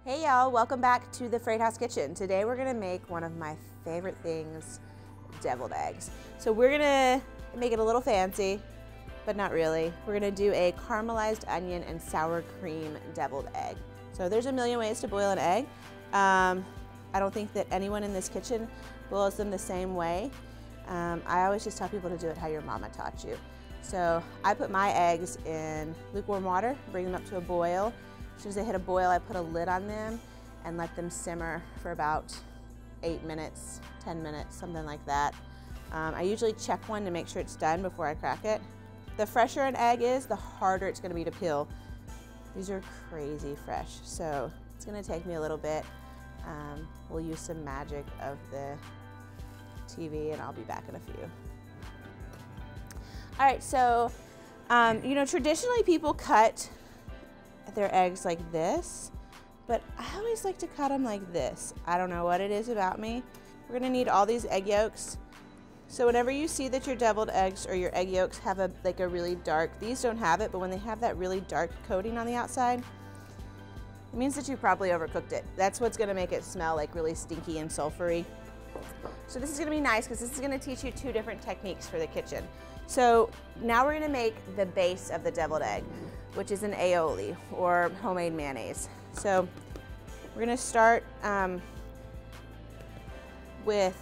Hey y'all, welcome back to the Freight House Kitchen. Today we're gonna make one of my favorite things, deviled eggs. So we're gonna make it a little fancy, but not really. We're gonna do a caramelized onion and sour cream deviled egg. So there's a million ways to boil an egg. I don't think that anyone in this kitchen boils them the same way. I always just tell people to do it how your mama taught you. So I put my eggs in lukewarm water, bring them up to a boil. As soon as they hit a boil, I put a lid on them and let them simmer for about 8 minutes, 10 minutes, something like that. I usually check one to make sure it's done before I crack it. The fresher an egg is, the harder it's gonna be to peel. These are crazy fresh, so it's gonna take me a little bit. We'll use some magic of the TV and I'll be back in a few. All right, so, you know, traditionally people cut their eggs like this, but I always like to cut them like this. I don't know what it is about me. We're gonna need all these egg yolks. So whenever you see that your deviled eggs or your egg yolks have a really dark, these don't have it, but when they have that really dark coating on the outside, it means that you probably overcooked it. That's what's gonna make it smell like really stinky and sulfury. So this is gonna be nice because this is gonna teach you 2 different techniques for the kitchen. So now we're gonna make the base of the deviled egg, which is an aioli or homemade mayonnaise. So we're gonna start with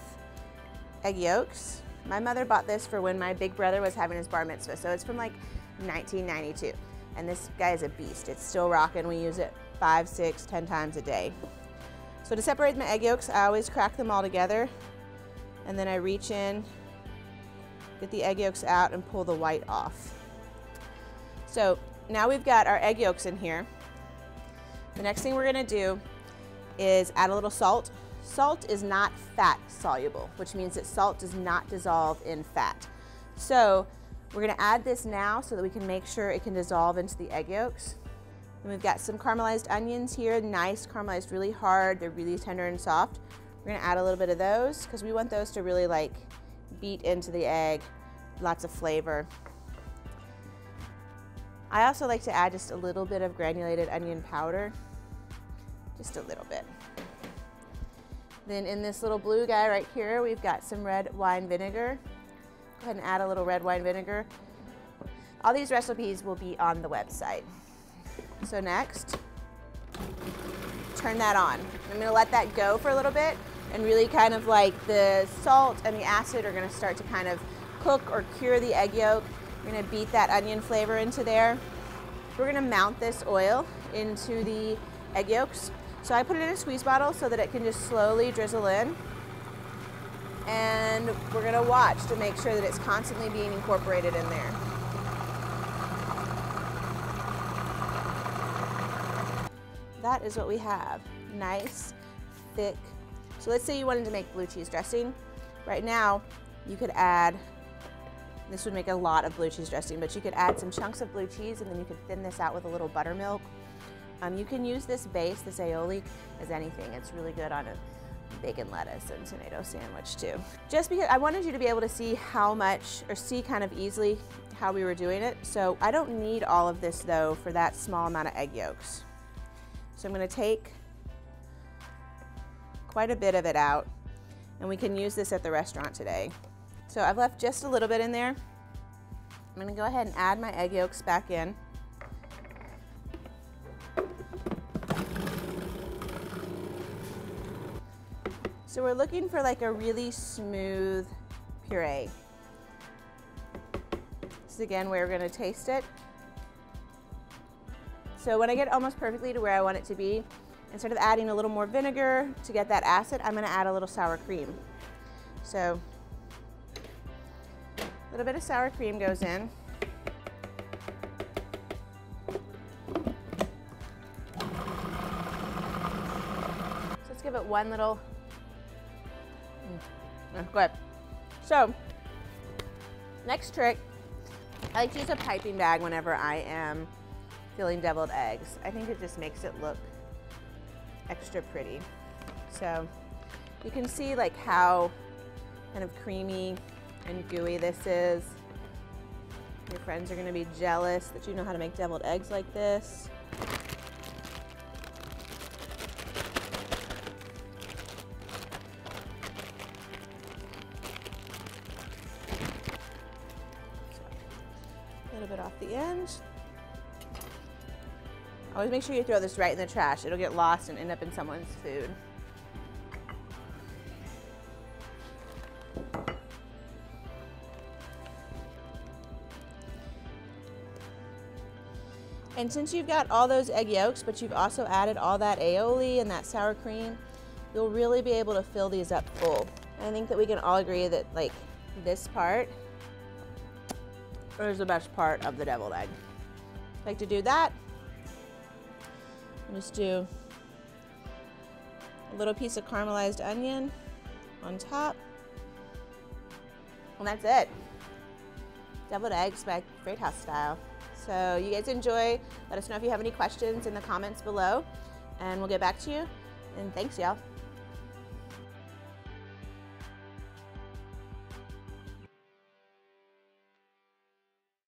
egg yolks. My mother bought this for when my big brother was having his bar mitzvah. So it's from like 1992. And this guy is a beast. It's still rocking. We use it 5, 6, 10 times a day. So to separate my egg yolks, I always crack them all together. And then I reach in, get the egg yolks out and pull the white off. So now we've got our egg yolks in here. The next thing we're gonna do is add a little salt. Salt is not fat soluble, which means that salt does not dissolve in fat. So we're gonna add this now so that we can make sure it can dissolve into the egg yolks. And we've got some caramelized onions here, nice caramelized, really hard. They're really tender and soft. We're gonna add a little bit of those because we want those to really like beat into the egg, lots of flavor. I also like to add just a little bit of granulated onion powder, just a little bit. Then in this little blue guy right here, we've got some red wine vinegar. Go ahead and add a little red wine vinegar. All these recipes will be on the website. So next, turn that on. I'm gonna let that go for a little bit and really kind of like the salt and the acid are gonna start to kind of cook or cure the egg yolk. We're gonna beat that onion flavor into there. We're gonna mount this oil into the egg yolks. So I put it in a squeeze bottle so that it can just slowly drizzle in. And we're gonna watch to make sure that it's constantly being incorporated in there. That is what we have, nice, thick. So let's say you wanted to make blue cheese dressing. Right now, you could add, this would make a lot of blue cheese dressing, but you could add some chunks of blue cheese and then you could thin this out with a little buttermilk. You can use this base, this aioli, as anything. It's really good on a bacon, lettuce, and tomato sandwich too. Just because I wanted you to be able to see how much, or see kind of easily how we were doing it. So I don't need all of this though for that small amount of egg yolks. So I'm gonna take quite a bit of it out and we can use this at the restaurant today. So I've left just a little bit in there. I'm gonna go ahead and add my egg yolks back in. So we're looking for like a really smooth puree. This is again where we're gonna taste it. So when I get almost perfectly to where I want it to be, instead of adding a little more vinegar to get that acid, I'm gonna add a little sour cream. So a little bit of sour cream goes in. So let's give it one little, good. So next trick, I like to use a piping bag whenever I am filling deviled eggs. I think it just makes it look extra pretty. So you can see like how kind of creamy and gooey this is. Your friends are gonna be jealous that you know how to make deviled eggs like this. it off the end. Always make sure you throw this right in the trash. It'll get lost and end up in someone's food. And since you've got all those egg yolks, but you've also added all that aioli and that sour cream, you'll really be able to fill these up full. And I think that we can all agree that like this part is the best part of the deviled egg. I like to do that. And just do a little piece of caramelized onion on top. And that's it. Deviled eggs by Freight House style. So you guys enjoy. Let us know if you have any questions in the comments below, and we'll get back to you. And thanks, y'all.